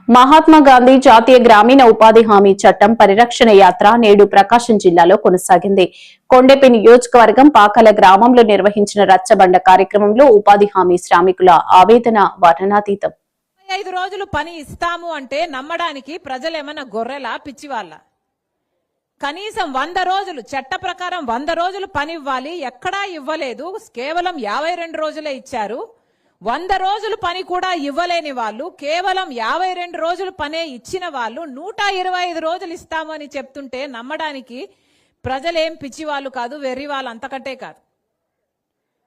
మహాత్మా గాంధీ జాతీయ గ్రామీణ ఉపాధి హామీ చట్టం పరిరక్షణ యాత్ర నేడు ప్రకాశం జిల్లాలో కొనసాగింది. కొండెపి నియోజకవర్గం పాకల గ్రామంలో నిర్వహించిన రచ్చబండ కార్యక్రమంలో ఉపాధి హామీ శ్రామికుల ఆవేదన వర్ణనాతీతం. 5 రోజులు పని ఇస్తాము అంటే నమ్మడానికి ప్రజలేమన్నా గొర్రెలా పిచ్చివాళ్ళ? కనీసం 100 రోజులు చట్ట ప్రకారం 100 రోజులు పని ఇవ్వాలి, ఎక్కడా ఇవ్వలేదు. కేవలం 52 రోజులే ఇచ్చారు. 100 రోజులు పని కూడా ఇవ్వలేని వాళ్ళు, కేవలం 52 రోజులు పనే ఇచ్చిన వాళ్ళు 125 రోజులు ఇస్తాము అని చెప్తుంటే నమ్మడానికి ప్రజలేం పిచ్చివాళ్ళు కాదు, వెర్రి వాళ్ళు అంతకంటే కాదు.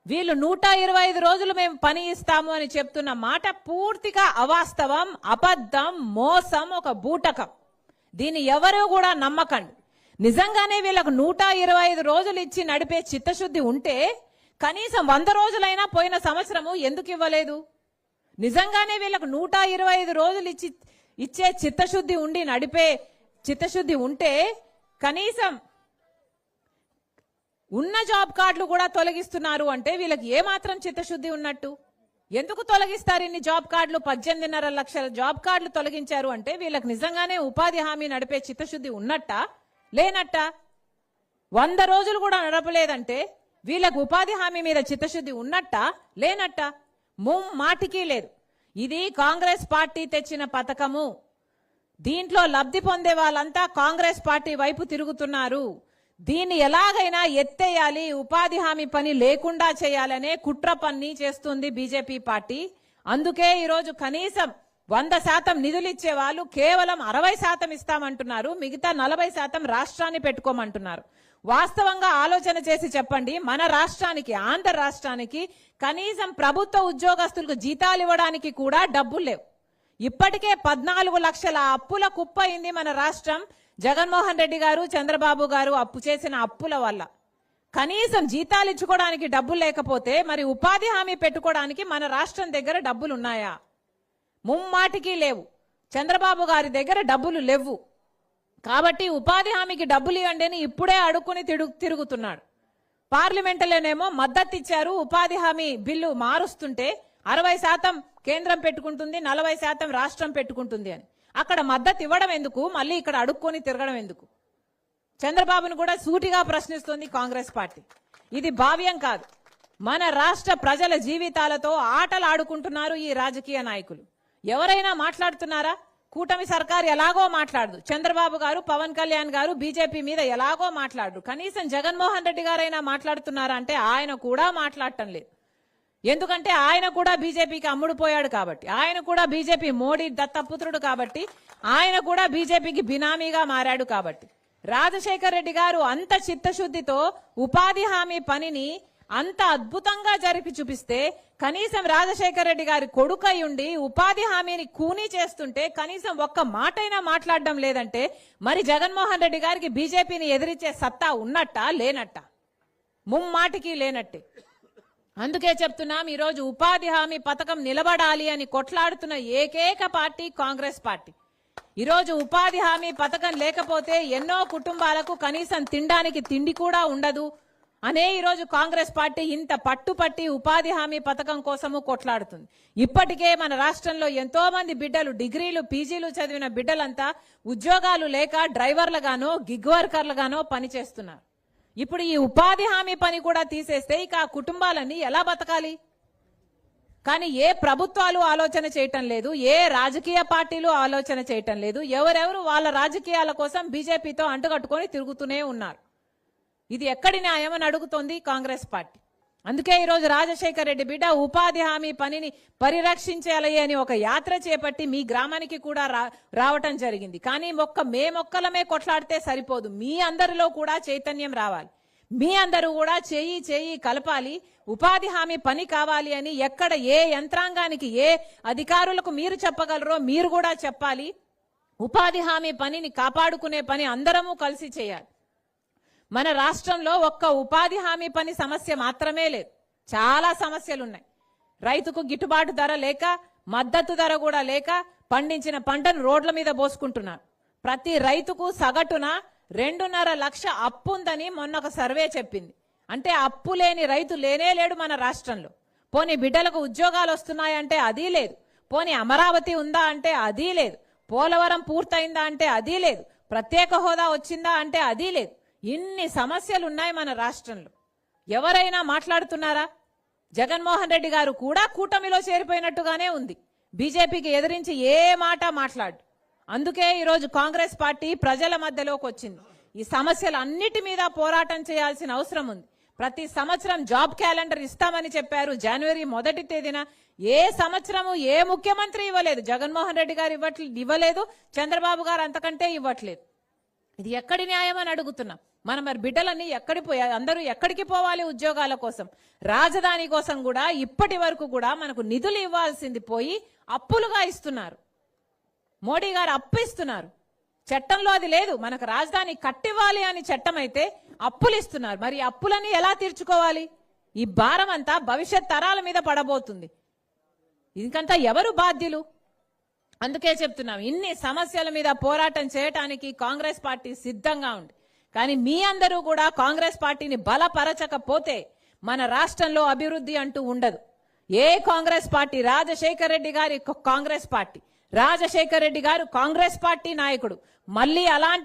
వీళ్ళు 125 రోజులు మేము పని ఇస్తాము అని చెప్తున్న మాట పూర్తిగా అవాస్తవం, అబద్ధం, మోసం, ఒక బూటకం. దీన్ని ఎవరు కూడా నమ్మకండి. నిజంగానే వీళ్ళకు 125 రోజులు ఇచ్చి నడిపే చిత్తశుద్ధి ఉంటే కనీసం 100 రోజులైనా పోయిన సంవత్సరము ఎందుకు ఇవ్వలేదు? నిజంగానే వీళ్ళకు 125 రోజులు ఇచ్చే చిత్తశుద్ధి ఉండి నడిపే చిత్తశుద్ధి ఉంటే కనీసం ఉన్న జాబ్ కార్డులు కూడా తొలగిస్తున్నారు అంటే వీళ్ళకి ఏమాత్రం చిత్తశుద్ధి ఉన్నట్టు? ఎందుకు తొలగిస్తారు ఇన్ని జాబ్ కార్డులు? 18.5 లక్షల జాబ్ కార్డులు తొలగించారు అంటే వీళ్ళకి నిజంగానే ఉపాధి హామీ నడిపే చిత్తశుద్ధి ఉన్నట్టా లేనట్టా? 100 రోజులు కూడా నడపలేదంటే వీళ్ళకు ఉపాధి హామీ మీద చిత్తశుద్ధి ఉన్నట్టా లేనట్టా? మాటికి లేదు. ఇది కాంగ్రెస్ పార్టీ తెచ్చిన పథకము. దీంట్లో లబ్ధి పొందే వాళ్ళంతా కాంగ్రెస్ పార్టీ వైపు తిరుగుతున్నారు. దీన్ని ఎలాగైనా ఎత్తేయాలి, ఉపాధి హామీ పని లేకుండా చేయాలనే కుట్ర పన్ని చేస్తుంది బీజేపీ పార్టీ. అందుకే ఈరోజు కనీసం 100% నిధులు ఇచ్చే వాళ్ళు కేవలం 60% ఇస్తామంటున్నారు, మిగతా 40% రాష్ట్రాన్ని పెట్టుకోమంటున్నారు. వాస్తవంగా ఆలోచన చేసి చెప్పండి, మన రాష్ట్రానికి, ఆంధ్ర రాష్ట్రానికి కనీసం ప్రభుత్వ ఉద్యోగస్తులకు జీతాలు ఇవ్వడానికి కూడా డబ్బులు లేవు. ఇప్పటికే 14 లక్షల అప్పుల కుప్ప అయింది మన రాష్ట్రం. జగన్మోహన్ రెడ్డి గారు, చంద్రబాబు గారు అప్పు చేసిన అప్పుల వల్ల కనీసం జీతాలు ఇచ్చుకోవడానికి డబ్బులు లేకపోతే మరి ఉపాధి హామీ పెట్టుకోవడానికి మన రాష్ట్రం దగ్గర డబ్బులు ఉన్నాయా? ముమ్మాటికి లేవు. చంద్రబాబు గారి దగ్గర డబ్బులు లేవు. కాబట్టి ఉపాధి హామీకి డబ్బులు ఇవ్వండి అని ఇప్పుడే అడుక్కుని తిరుగుతున్నాడు. పార్లమెంటులోనేమో మద్దతు ఇచ్చారు, ఉపాధి హామీ బిల్లు మారుస్తుంటే 60% కేంద్రం పెట్టుకుంటుంది, 40% రాష్ట్రం పెట్టుకుంటుంది అని. అక్కడ మద్దతు ఇవ్వడం ఎందుకు? మళ్ళీ ఇక్కడ అడుక్కొని తిరగడం ఎందుకు? చంద్రబాబును కూడా సూటిగా ప్రశ్నిస్తుంది కాంగ్రెస్ పార్టీ. ఇది భావ్యం కాదు. మన రాష్ట్ర ప్రజల జీవితాలతో ఆటలు ఆడుకుంటున్నారు ఈ రాజకీయ నాయకులు. ఎవరైనా మాట్లాడుతున్నారా? కూటమి సర్కారు ఎలాగో మాట్లాడదు. చంద్రబాబు గారు, పవన్ కళ్యాణ్ గారు బీజేపీ మీద ఎలాగో మాట్లాడరు. కనీసం జగన్మోహన్ రెడ్డి గారైనా మాట్లాడుతున్నారా అంటే ఆయన కూడా మాట్లాడటం లేదు. ఎందుకంటే ఆయన కూడా బీజేపీకి అమ్ముడుపోయాడు కాబట్టి, ఆయన కూడా బీజేపీ మోడీ దత్తపుత్రుడు కాబట్టి, ఆయన కూడా బీజేపీకి బినామీగా మారాడు కాబట్టి. రాజశేఖర్ రెడ్డి గారు అంత చిత్తశుద్ధితో ఉపాధి హామీ పనిని అంత అద్భుతంగా జరిపి చూపిస్తే కనీసం రాజశేఖర్ రెడ్డి గారి కొడుకై ఉండి ఉపాధి హామీని కూనీ చేస్తుంటే కనీసం ఒక్క మాటైనా మాట్లాడడం లేదంటే మరి జగన్మోహన్ రెడ్డి గారికి బీజేపీని ఎదిరించే సత్తా ఉన్నట్టా లేనట్టా? ముమ్మాటికి లేనట్టే. అందుకే చెప్తున్నాం, ఈరోజు ఉపాధి హామీ పథకం నిలబడాలి అని కొట్లాడుతున్న ఏకైక పార్టీ కాంగ్రెస్ పార్టీ. ఈరోజు ఉపాధి హామీ పథకం లేకపోతే ఎన్నో కుటుంబాలకు కనీసం తినడానికి తిండి కూడా ఉండదు అనే ఈరోజు కాంగ్రెస్ పార్టీ ఇంత పట్టుపట్టి ఉపాధి హామీ పథకం కోసము కొట్లాడుతుంది. ఇప్పటికే మన రాష్ట్రంలో ఎంతో మంది బిడ్డలు డిగ్రీలు, పీజీలు చదివిన బిడ్డలంతా ఉద్యోగాలు లేక డ్రైవర్లుగానో, గిగ్ వర్కర్లుగానో పనిచేస్తున్నారు. ఇప్పుడు ఈ ఉపాధి హామీ పని కూడా తీసేస్తే ఇక ఆ కుటుంబాలన్నీ ఎలా బతకాలి? కానీ ఏ ప్రభుత్వాలు ఆలోచన చేయటం లేదు, ఏ రాజకీయ పార్టీలు ఆలోచన చేయటం లేదు. ఎవరెవరు వాళ్ళ రాజకీయాల కోసం బీజేపీతో అంటుకట్టుకొని తిరుగుతూనే ఉన్నారు. ఇది ఎక్కడి న్యాయం అని అడుగుతోంది కాంగ్రెస్ పార్టీ. అందుకే ఈరోజు రాజశేఖర్ రెడ్డి బిడ్డ ఉపాధి హామీ పనిని పరిరక్షించాలి అని ఒక యాత్ర చేపట్టి మీ గ్రామానికి కూడా రావటం జరిగింది. కానీ మేమొక్కలమే కొట్లాడితే సరిపోదు, మీ అందరిలో కూడా చైతన్యం రావాలి. మీ అందరూ కూడా చేయి కలపాలి. ఉపాధి హామీ పని కావాలి అని ఎక్కడ ఏ యంత్రాంగానికి, ఏ అధికారులకు మీరు చెప్పగలరో మీరు కూడా చెప్పాలి. ఉపాధి హామీ పనిని కాపాడుకునే పని అందరము కలిసి చేయాలి. మన రాష్ట్రంలో ఒక్క ఉపాధి హామీ పని సమస్య మాత్రమే లేదు, చాలా సమస్యలున్నాయి. రైతుకు గిట్టుబాటు ధర లేక, మద్దతు ధర కూడా లేక పండించిన పంటను రోడ్ల మీద పోసుకుంటున్నారు. ప్రతి రైతుకు సగటున 2.5 లక్ష అప్పు ఉందని మొన్న ఒక సర్వే చెప్పింది. అంటే అప్పు లేని రైతు లేనే లేడు మన రాష్ట్రంలో. పోనీ బిడ్డలకు ఉద్యోగాలు వస్తున్నాయంటే అది లేదు. పోనీ అమరావతి ఉందా అంటే అది లేదు. పోలవరం పూర్తయిందా అంటే అది లేదు, ప్రత్యేక హోదా వచ్చిందా అంటే అది లేదు. ఇన్ని సమస్యలు ఉన్నాయి మన రాష్ట్రంలో. ఎవరైనా మాట్లాడుతున్నారా? జగన్మోహన్ రెడ్డి గారు కూడా కూటమిలో చేరిపోయినట్టుగానే ఉంది. బీజేపీకి ఎదిరించి ఏ మాట మాట్లాడు. అందుకే ఈరోజు కాంగ్రెస్ పార్టీ ప్రజల మధ్యలోకి వచ్చింది. ఈ సమస్యలన్నిటి మీద పోరాటం చేయాల్సిన అవసరం ఉంది. ప్రతి సంవత్సరం జాబ్ క్యాలెండర్ ఇస్తామని చెప్పారు. జనవరి 1వ తేదీన ఏ సంవత్సరము ఏ ముఖ్యమంత్రి ఇవ్వలేదు. జగన్మోహన్ రెడ్డి గారు ఇవ్వలేదు, చంద్రబాబు గారు అంతకంటే ఇవ్వట్లేదు. ఇది ఎక్కడి న్యాయం అని అడుగుతున్నాం. మరి బిడ్డలన్నీ అందరూ ఎక్కడికి పోవాలి ఉద్యోగాల కోసం? రాజధాని కోసం కూడా ఇప్పటి వరకు కూడా మనకు నిధులు ఇవ్వాల్సింది పోయి అప్పులుగా ఇస్తున్నారు. మోడీ గారు అప్పు ఇస్తున్నారు. చట్టంలో అది లేదు. మనకు రాజధాని కట్టివ్వాలి అని చట్టం అయితే అప్పులు ఇస్తున్నారు. మరి అప్పులని ఎలా తీర్చుకోవాలి? ఈ భారం అంతా భవిష్యత్ తరాల మీద పడబోతుంది. ఇంకంతా ఎవరు బాధ్యులు? అందుకే చెప్తున్నాం, ఇన్ని సమస్యల మీద పోరాటం చేయటానికి కాంగ్రెస్ పార్టీ సిద్ధంగా ఉంది. కానీ మీ అందరూ కూడా కాంగ్రెస్ పార్టీని బలపరచకపోతే మన రాష్ట్రంలో అభివృద్ధి అంటూ ఉండదు. ఏ కాంగ్రెస్ పార్టీ, రాజశేఖర్ రెడ్డి గారి కాంగ్రెస్ పార్టీ, రాజశేఖర్ రెడ్డి గారు కాంగ్రెస్ పార్టీ నాయకుడు, మళ్ళీ అలాంటి